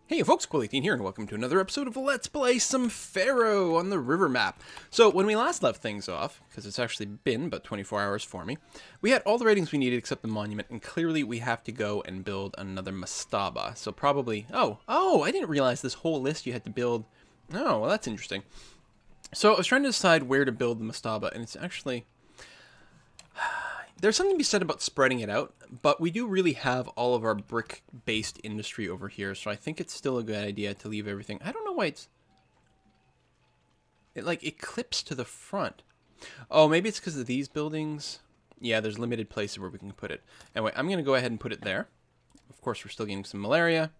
Hey folks, Quilly18 here, and welcome to another episode of Let's Play some Pharaoh on the river map. So, when we last left things off, because it's actually been about 24 hours for me, we had all the ratings we needed except the monument, and clearly we have to go and build another mastaba. So probably... Oh, I didn't realize this whole list you had to build... Oh, well that's interesting. So, I was trying to decide where to build the mastaba, and it's actually... There's something to be said about spreading it out, but we do really have all of our brick-based industry over here, so I think it's still a good idea to leave everything. I don't know why it clips to the front. Oh, maybe it's because of these buildings. Yeah, there's limited places where we can put it. Anyway, I'm going to go ahead and put it there. Of course, we're still getting some malaria.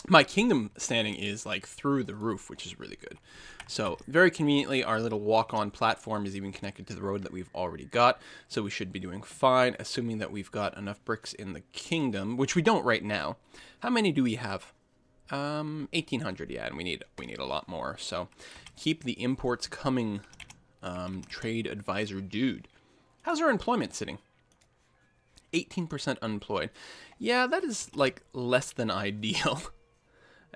My kingdom standing is like through the roof, which is really good. So very conveniently, our little walk-on platform is even connected to the road that we've already got. So we should be doing fine, assuming that we've got enough bricks in the kingdom, which we don't right now. How many do we have? 1,800, yeah, and we need a lot more. So keep the imports coming, trade advisor dude. How's our employment sitting? 18% unemployed. Yeah, that is like less than ideal.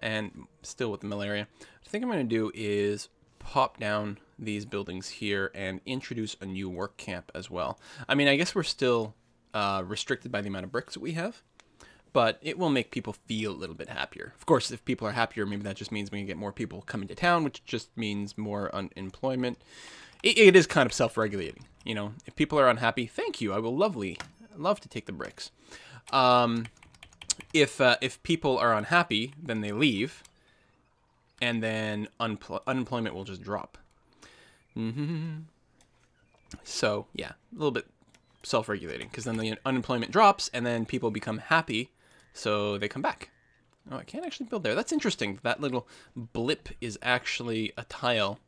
And still with the malaria. What I think I'm going to do is pop down these buildings here and introduce a new work camp as well. I mean, I guess we're still restricted by the amount of bricks that we have, but it will make people feel a little bit happier. Of course, if people are happier, maybe that just means we can get more people coming to town, which just means more unemployment. It is kind of self-regulating, you know. If people are unhappy, thank you. I will love to take the bricks. If people are unhappy, then they leave, and then unemployment will just drop. So, yeah, a little bit self-regulating, because then the unemployment drops, and then people become happy, so they come back. Oh, I can't actually build there. That's interesting. That little blip is actually a tile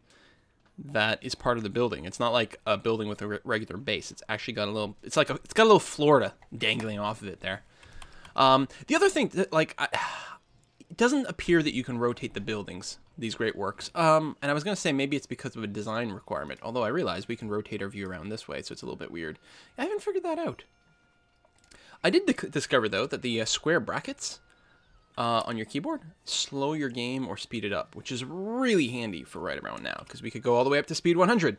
that is part of the building. It's not like a building with a regular base. It's actually got a little... It's got a little Florida dangling off of it there. The other thing, that, it doesn't appear that you can rotate the buildings, these great works. And I was going to say maybe it's because of a design requirement, although I realize we can rotate our view around this way, so it's a little bit weird. I haven't figured that out. I did discover, though, that the square brackets on your keyboard slow your game or speed it up, which is really handy for right around now, because we could go all the way up to speed 100.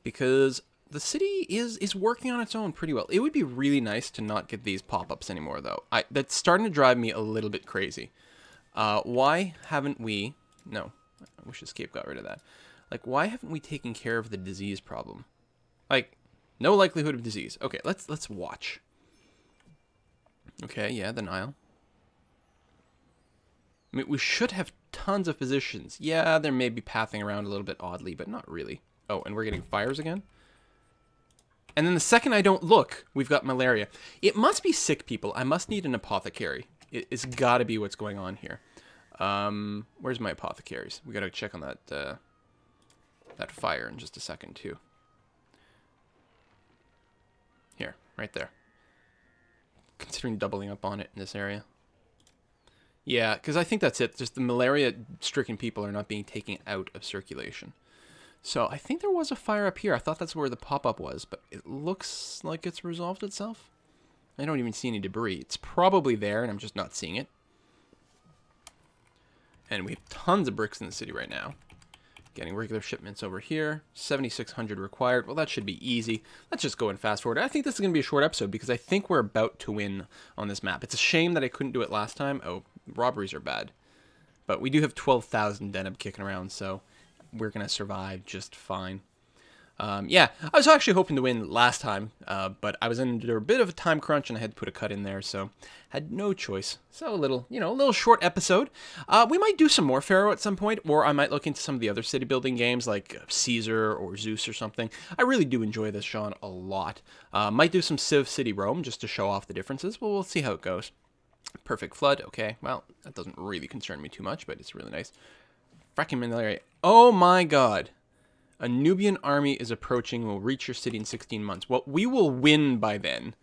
Because... the city is working on its own pretty well. It would be really nice to not get these pop-ups anymore, though. That's starting to drive me a little bit crazy. Why haven't we... No, I wish Escape got rid of that. Like, why haven't we taken care of the disease problem? Like, no likelihood of disease. Okay, let's watch. Okay, yeah, the Nile. I mean, we should have tons of physicians. Yeah, there may be pathing around a little bit oddly, but not really. Oh, and we're getting fires again? And then the second I don't look, we've got malaria. It must be sick people. I must need an apothecary. It's got to be what's going on here. Where's my apothecaries? We got to check on that that fire in just a second, too. Here, right there. Considering doubling up on it in this area. Yeah, because I think that's it. Just the malaria-stricken people are not being taken out of circulation. So, I think there was a fire up here. I thought that's where the pop-up was, but it looks like it's resolved itself. I don't even see any debris. It's probably there, and I'm just not seeing it. And we have tons of bricks in the city right now. Getting regular shipments over here. 7,600 required. Well, that should be easy. Let's just go and fast forward. I think this is going to be a short episode, because I think we're about to win on this map. It's a shame that I couldn't do it last time. Oh, robberies are bad. But we do have 12,000 deneb kicking around, so... we're going to survive just fine. Yeah, I was actually hoping to win last time, but I was under a bit of a time crunch and I had to put a cut in there, so had no choice. So a little, a little short episode. We might do some more Pharaoh at some point, or I might look into some of the other city building games like Caesar or Zeus or something. I really do enjoy this genre a lot. Might do some Civ City Rome just to show off the differences. Well, we'll see how it goes. Perfect Flood, okay. Well, that doesn't really concern me too much, but it's really nice. Fracking malaria. Oh my god. A Nubian army is approaching and will reach your city in 16 months. Well, we will win by then.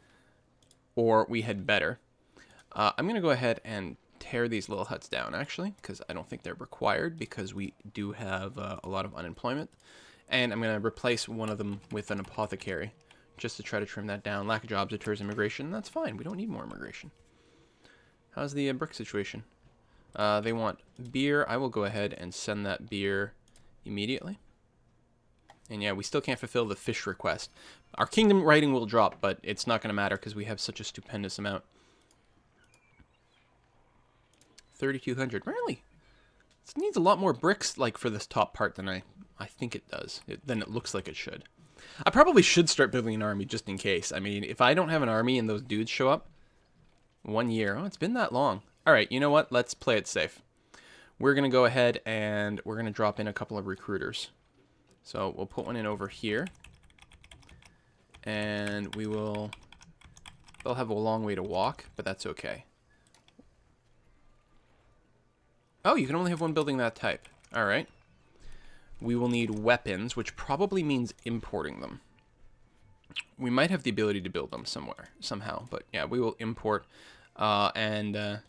Or we had better. I'm going to go ahead and tear these little huts down, actually, because I don't think they're required, because we do have a lot of unemployment. And I'm going to replace one of them with an apothecary, just to try to trim that down. Lack of jobs deters immigration. That's fine. We don't need more immigration. How's the brick situation? They want beer. I will go ahead and send that beer immediately. And yeah, we still can't fulfill the fish request. Our kingdom rating will drop, but it's not going to matter because we have such a stupendous amount. 3,200. Really? This needs a lot more bricks, like, for this top part than I think it does. Than it looks like it should. I probably should start building an army just in case. I mean, if I don't have an army and those dudes show up, 1 year. Oh, it's been that long. All right, you know what? Let's play it safe. We're going to go ahead and we're going to drop in a couple of recruiters. So we'll put one in over here. And we will... They'll have a long way to walk, but that's okay. Oh, you can only have one building that type. All right. We will need weapons, which probably means importing them. We might have the ability to build them somewhere, somehow. But yeah, we will import and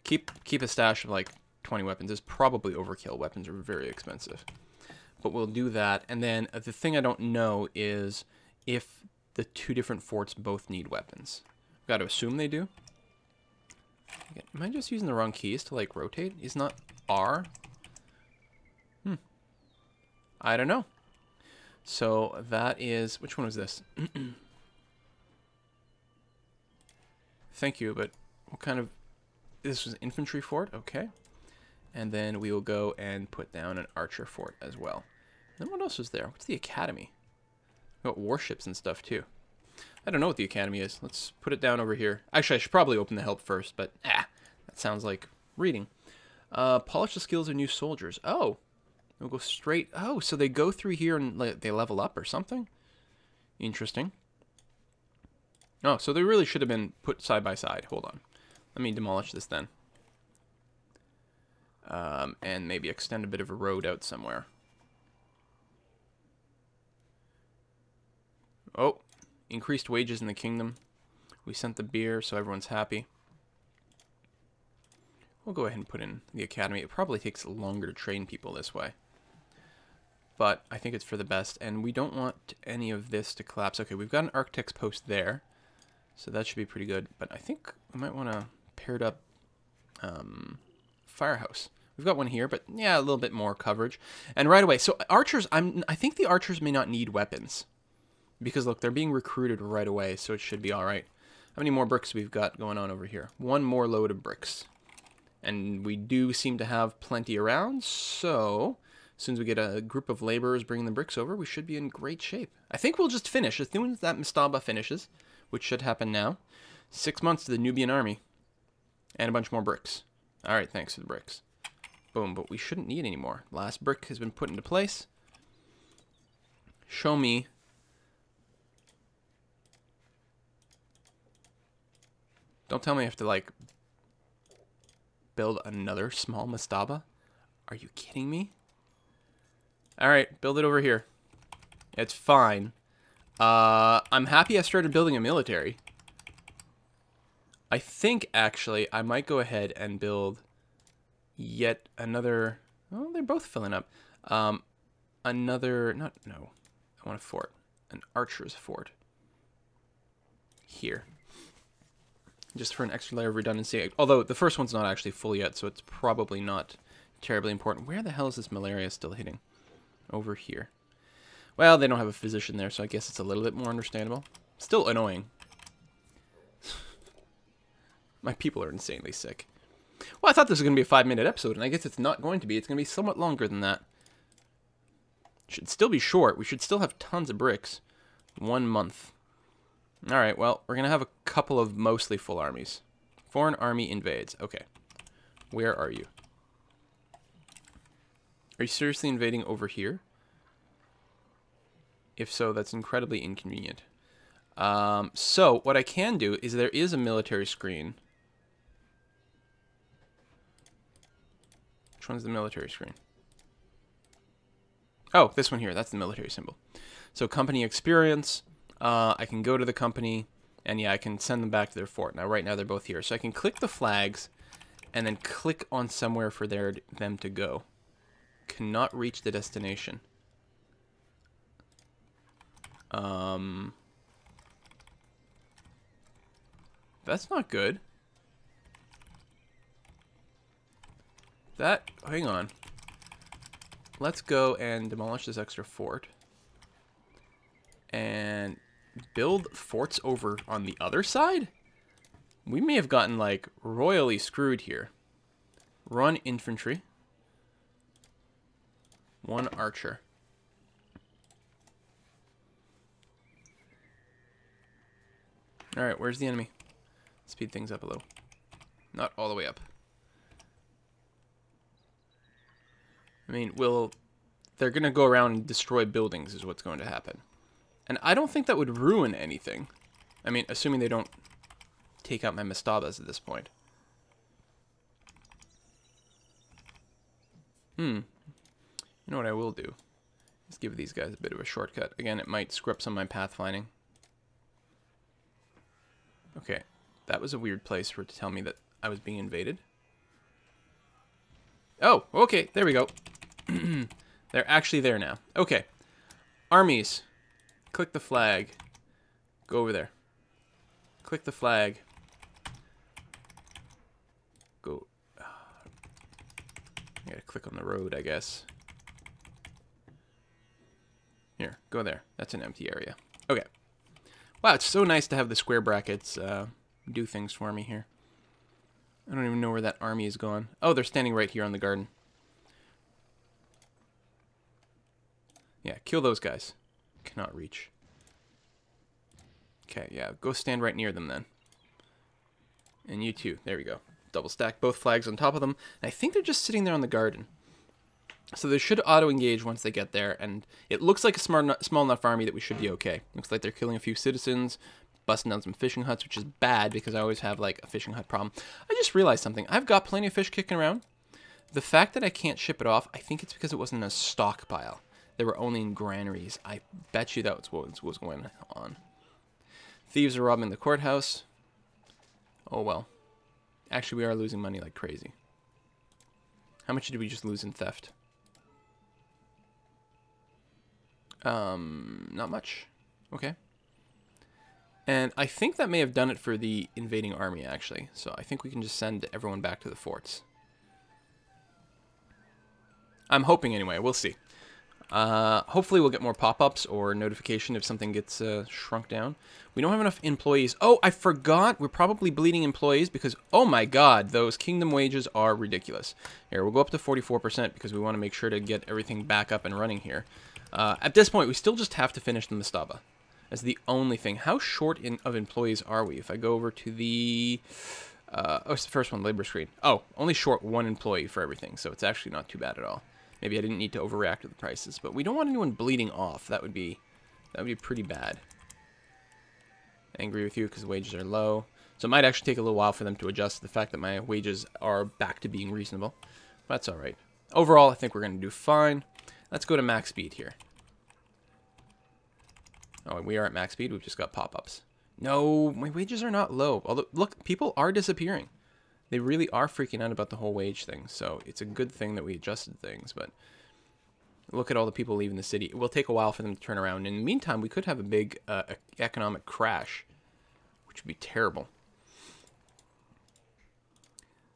keep a stash of like 20 weapons. Is probably overkill. Weapons are very expensive. But we'll do that. And then the thing I don't know is if the two different forts both need weapons. I've got to assume they do. Am I just using the wrong keys to like rotate? Is not R? I don't know. So that is, which one was this? Thank you, but what kind of, this was an infantry fort? Okay. And then we will go and put down an archer fort as well. Then what else is there? What's the academy? We've got warships and stuff too. I don't know what the academy is. Let's put it down over here. Actually, I should probably open the help first, but that sounds like reading. Polish the skills of new soldiers. Oh, we'll go straight. Oh, so they go through here and they level up or something? Interesting. Oh, so they really should have been put side by side. Hold on. Let me demolish this then. And maybe extend a bit of a road out somewhere. Oh, increased wages in the kingdom. We sent the beer, so everyone's happy. We'll go ahead and put in the academy. It probably takes longer to train people this way. But I think it's for the best, and we don't want any of this to collapse. Okay, we've got an architect's post there, so that should be pretty good. But I think we might want to pair it up firehouse. We've got one here, but yeah, a little bit more coverage. And right away, so archers, I think the archers may not need weapons. Because look, they're being recruited right away, so it should be all right. How many more bricks we've got going on over here? One more load of bricks. And we do seem to have plenty around, so as soon as we get a group of laborers bringing the bricks over, we should be in great shape. I think we'll just finish as soon as that mastaba finishes, which should happen now. 6 months to the Nubian army. And a bunch more bricks. All right, thanks for the bricks. Boom, but we shouldn't need any more. Last brick has been put into place. Show me... Don't tell me I have to, like, build another small mastaba. Are you kidding me? Alright, build it over here. It's fine. I'm happy I started building a military. I think, actually, I might go ahead and build yet another... Oh, they're both filling up. Another... No. I want a fort. An archer's fort. Here. Just for an extra layer of redundancy. Although the first one's not actually full yet, so it's probably not terribly important. Where the hell is this malaria still hitting? Over here. Well, they don't have a physician there, so I guess it's a little bit more understandable. Still annoying. My people are insanely sick. Well, I thought this was going to be a 5-minute episode, and I guess it's not going to be. It's going to be somewhat longer than that. Should still be short. We should still have tons of bricks. 1 month. Alright, well, we're going to have a couple of mostly full armies. Foreign army invades. Okay. Where are you? Are you seriously invading over here? If so, that's incredibly inconvenient. So, what I can do is there is a military screen. Which one's the military screen? Oh, this one here. That's the military symbol. So, company experience... I can go to the company, and yeah, I can send them back to their fort. Now, right now, they're both here. So I can click the flags, and then click on somewhere for them to go. Cannot reach the destination. That's not good. that... Hang on. Let's go and demolish this extra fort. And build forts over on the other side? We may have gotten, like, royally screwed here. Run infantry. 1 archer. Alright, where's the enemy? Speed things up a little. Not all the way up. I mean, they're going to go around and destroy buildings is what's going to happen. And I don't think that would ruin anything. I mean, assuming they don't take out my mastabas at this point. You know what I will do? Is give these guys a bit of a shortcut. Again, it might screw up some of my pathfinding. Okay, that was a weird place for it to tell me that I was being invaded. Oh, okay, there we go. They're actually there now. Okay, armies. Click the flag. Go over there. Click the flag. Go. I gotta click on the road, I guess. Here, go there. That's an empty area. Okay. Wow, it's so nice to have the square brackets do things for me here. I don't even know where that army is gone. Oh, they're standing right here on the garden. Yeah, kill those guys. Cannot reach. Okay, yeah, go stand right near them then. And you too. There we go. Double stack both flags on top of them. And I think they're just sitting there on the garden. So they should auto-engage once they get there, and it looks like a small enough army that we should be okay. Looks like they're killing a few citizens, busting down some fishing huts, which is bad because I always have, like, a fishing hut problem. I just realized something. I've got plenty of fish kicking around. The fact that I can't ship it off, I think it's because it wasn't in a stockpile. They were only in granaries. I bet you that was what was going on. Thieves are robbing the courthouse. Oh, well. Actually, we are losing money like crazy. How much did we just lose in theft? Not much. Okay. And I think that may have done it for the invading army, actually. So I think we can just send everyone back to the forts. I'm hoping anyway. We'll see. Hopefully we'll get more pop-ups or notification if something gets shrunk down. We don't have enough employees. Oh, I forgot. We're probably bleeding employees because, oh my god, those kingdom wages are ridiculous. Here, we'll go up to 44% because we want to make sure to get everything back up and running here. At this point, we still just have to finish the mastaba. That's the only thing. How short of employees are we? If I go over to the... oh, it's the first one, labor screen. Oh, only short 1 employee for everything, so it's actually not too bad at all. Maybe I didn't need to overreact to the prices, but we don't want anyone bleeding off. That would be pretty bad. I agree with you because the wages are low. So it might actually take a little while for them to adjust to the fact that my wages are back to being reasonable. But that's all right. Overall, I think we're going to do fine. Let's go to max speed here. Oh, we are at max speed. We've just got pop-ups. No, my wages are not low. Although, look, people are disappearing. They really are freaking out about the whole wage thing. So it's a good thing that we adjusted things. But look at all the people leaving the city. It will take a while for them to turn around. In the meantime, we could have a big economic crash, which would be terrible.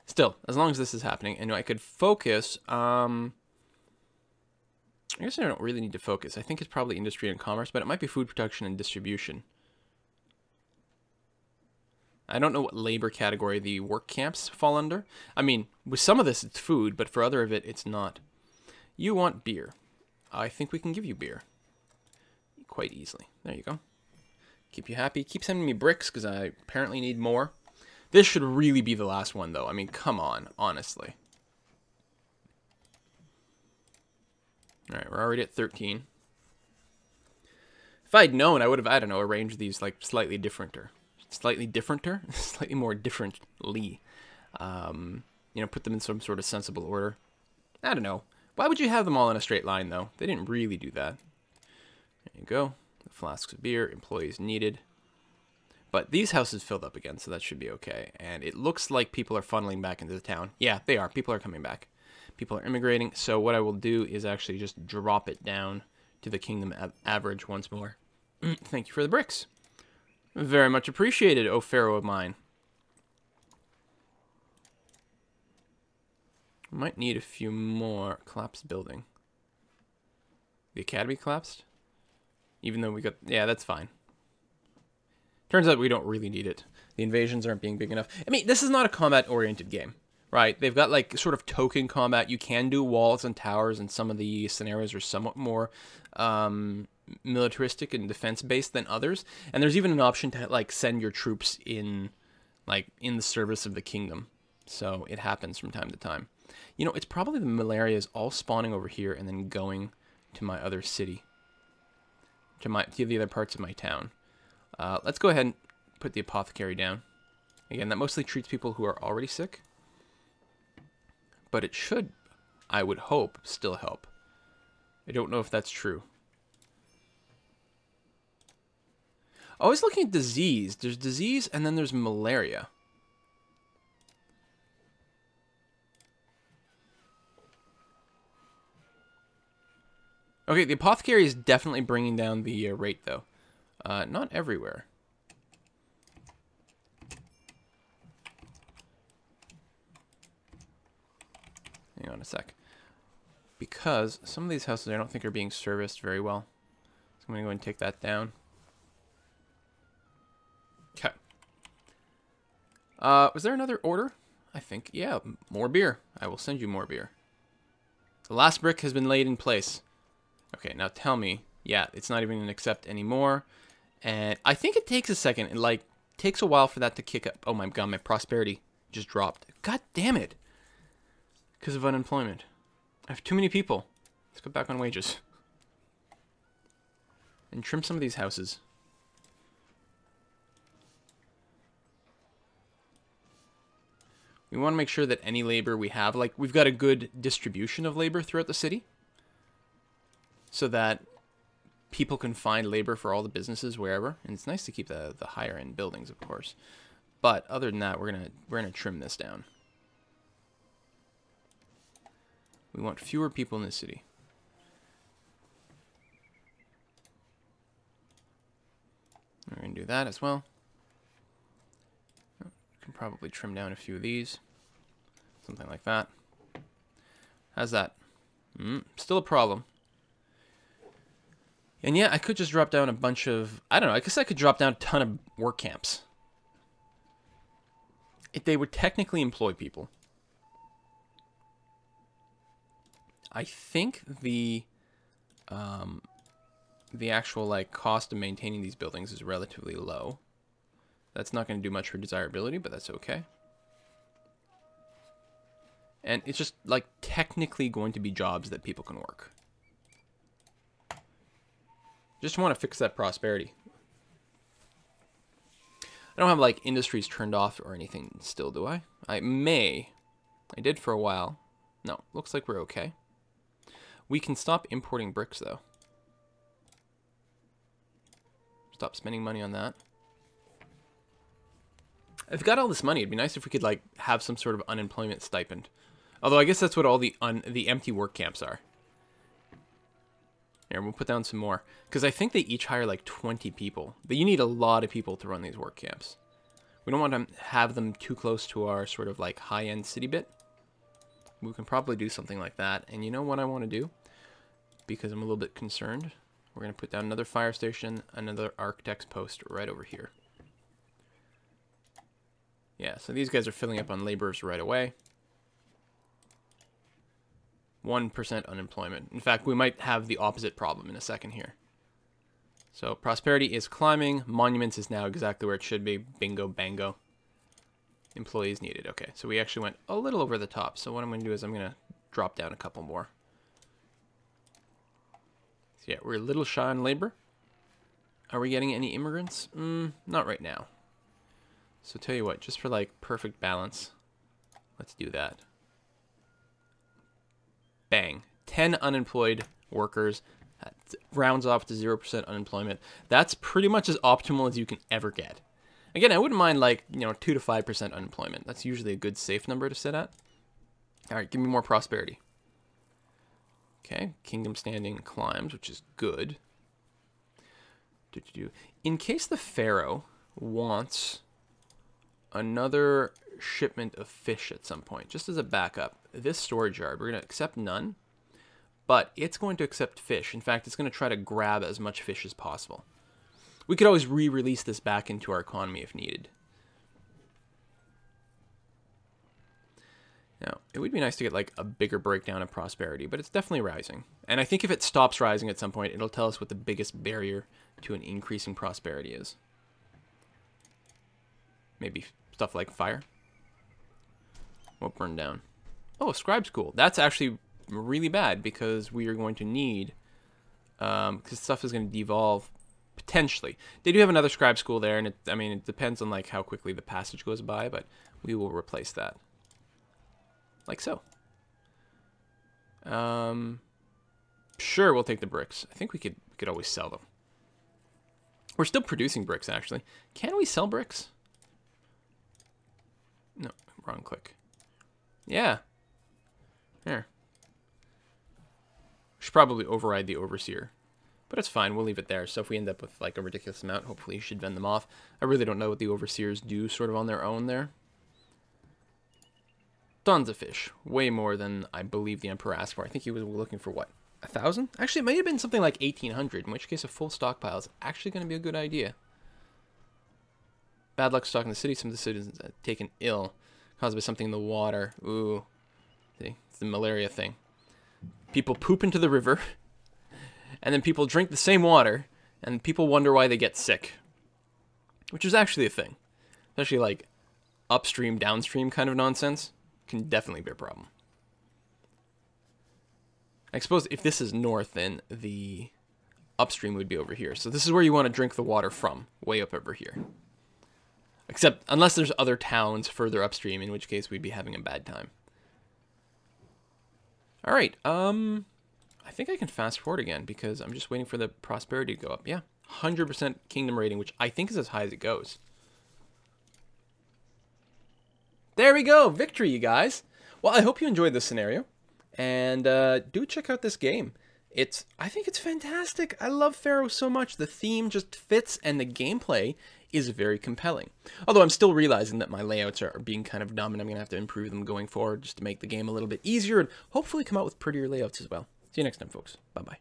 Still, as long as this is happening, and I could focus... I guess I don't really need to focus. I think it's probably industry and commerce, but it might be food production and distribution. I don't know what labor category the work camps fall under. I mean, with some of this it's food, but for other of it, it's not. You want beer. I think we can give you beer. Quite easily. There you go. Keep you happy. Keep sending me bricks, because I apparently need more. This should really be the last one, though. I mean, come on, honestly. Alright, we're already at 13. If I'd known, I would have, I don't know, arranged these, like, slightly differenter. Slightly more differently. You know, put them in some sort of sensible order. I don't know. Why would you have them all in a straight line, though? They didn't really do that. There you go. The flasks of beer, employees needed. But these houses filled up again, so that should be okay. And it looks like people are funneling back into the town. Yeah, they are. People are coming back. People are immigrating. So what I will do is actually just drop it down to the kingdom average once more. Thank you for the bricks. Very much appreciated, oh Pharaoh of mine. Might need a few more. Collapsed building. The academy collapsed? Even though we got... Yeah, that's fine. Turns out we don't really need it. The invasions aren't being big enough. I mean, this is not a combat-oriented game, right? They've got, like, sort of token combat. You can do walls and towers, and some of the scenarios are somewhat more militaristic and defense-based than others. And there's even an option to, like, send your troops in, like, in the service of the kingdom. So it happens from time to time. You know, it's probably the malarias all spawning over here and then going to my other city. To the other parts of my town. Let's go ahead and put the apothecary down. Again, that mostly treats people who are already sick. But it should, I would hope, still help. I don't know if that's true. I was looking at disease. There's disease and then there's malaria. Okay, the apothecary is definitely bringing down the rate, though. Not everywhere. Hang on a sec. Because some of these houses I don't think are being serviced very well. So I'm going to go and take that down. Okay. Was there another order? I think, yeah, more beer. I will send you more beer. The last brick has been laid in place. Okay, now tell me. Yeah, it's not even going to accept anymore. And I think it takes a second. It, like, takes a while for that to kick up. Oh my god, my prosperity just dropped. God damn it. Because of unemployment. I have too many people. Let's go back on wages. And trim some of these houses. We want to make sure that any labor we have, like, we've got a good distribution of labor throughout the city. So that people can find labor for all the businesses wherever. And it's nice to keep the higher end buildings, of course. But other than that, we're gonna trim this down. We want fewer people in the city. We're gonna do that as well. Can probably trim down a few of these. Something like that. How's that? Still a problem. And yeah, I could just drop down a bunch of... I don't know, I guess I could drop down a ton of work camps. They would technically employ people. I think the actual, like, cost of maintaining these buildings is relatively low. That's not going to do much for desirability, but that's okay. And it's just, like, technically going to be jobs that people can work. Just want to fix that prosperity. I don't have, like, industries turned off or anything still, do I? I may. I did for a while. No, looks like we're okay. We can stop importing bricks, though. Stop spending money on that. If we got all this money, it'd be nice if we could, like, have some sort of unemployment stipend. Although I guess that's what all the empty work camps are. Here, we'll put down some more. Because I think they each hire like 20 people. But you need a lot of people to run these work camps. We don't want to have them too close to our sort of like high-end city bit. We can probably do something like that. And you know what I want to do? Because I'm a little bit concerned. We're going to put down another fire station, another architect's post right over here. Yeah, so these guys are filling up on laborers right away. 1% unemployment. In fact, we might have the opposite problem in a second here. So prosperity is climbing. Monuments is now exactly where it should be. Bingo, bango. Employees needed. Okay, so we actually went a little over the top. So what I'm going to do is I'm going to drop down a couple more. So yeah, we're a little shy on labor. Are we getting any immigrants? Not right now. So tell you what, just for like perfect balance, let's do that. Bang. 10 unemployed workers. That rounds off to 0% unemployment. That's pretty much as optimal as you can ever get. Again, I wouldn't mind, like, 2 to 5% unemployment. That's usually a good safe number to sit at. All right, give me more prosperity. Okay, kingdom standing climbs, which is good. In case the Pharaoh wants another shipment of fish at some point, just as a backup. This storage yard, we're going to accept none, but it's going to accept fish. In fact, it's going to try to grab as much fish as possible. We could always re-release this back into our economy if needed. Now, it would be nice to get like a bigger breakdown of prosperity, but it's definitely rising. And I think if it stops rising at some point, it'll tell us what the biggest barrier to an increase in prosperity is. Maybe stuff like fire. Won't burn down. Oh, scribe school. That's actually really bad because we are going to need, because stuff is going to devolve potentially. They do have another scribe school there, and it depends on like how quickly the passage goes by, but we will replace that. Like so. Sure, we'll take the bricks. I think we could always sell them. We're still producing bricks, actually. Can we sell bricks? No, wrong click. Yeah. Here. Should probably override the overseer. But it's fine, we'll leave it there. So if we end up with like a ridiculous amount, hopefully you should vend them off. I really don't know what the overseers do sort of on their own there. Tons of fish. Way more than I believe the Emperor asked for. I think he was looking for, what, 1,000? Actually, it might have been something like 1,800, in which case a full stockpile is actually going to be a good idea. Bad luck stock in the city. Some of the citizens are taken ill, caused by something in the water. Ooh. See, it's the malaria thing. People poop into the river, and then people drink the same water, and people wonder why they get sick. Which is actually a thing. Especially like upstream, downstream kind of nonsense. Can definitely be a problem. I suppose if this is north, then the upstream would be over here. So this is where you want to drink the water from, way up over here. Except, unless there's other towns further upstream, in which case we'd be having a bad time. Alright, I think I can fast forward again, because I'm just waiting for the prosperity to go up. Yeah, 100% kingdom rating, which I think is as high as it goes. There we go, victory, you guys. Well, I hope you enjoyed this scenario, and do check out this game. I think it's fantastic. I love Pharaoh so much. The theme just fits, and the gameplay is very compelling. Although I'm still realizing that my layouts are being kind of dumb, and I'm going to have to improve them going forward just to make the game a little bit easier, and hopefully come out with prettier layouts as well. See you next time, folks. Bye-bye.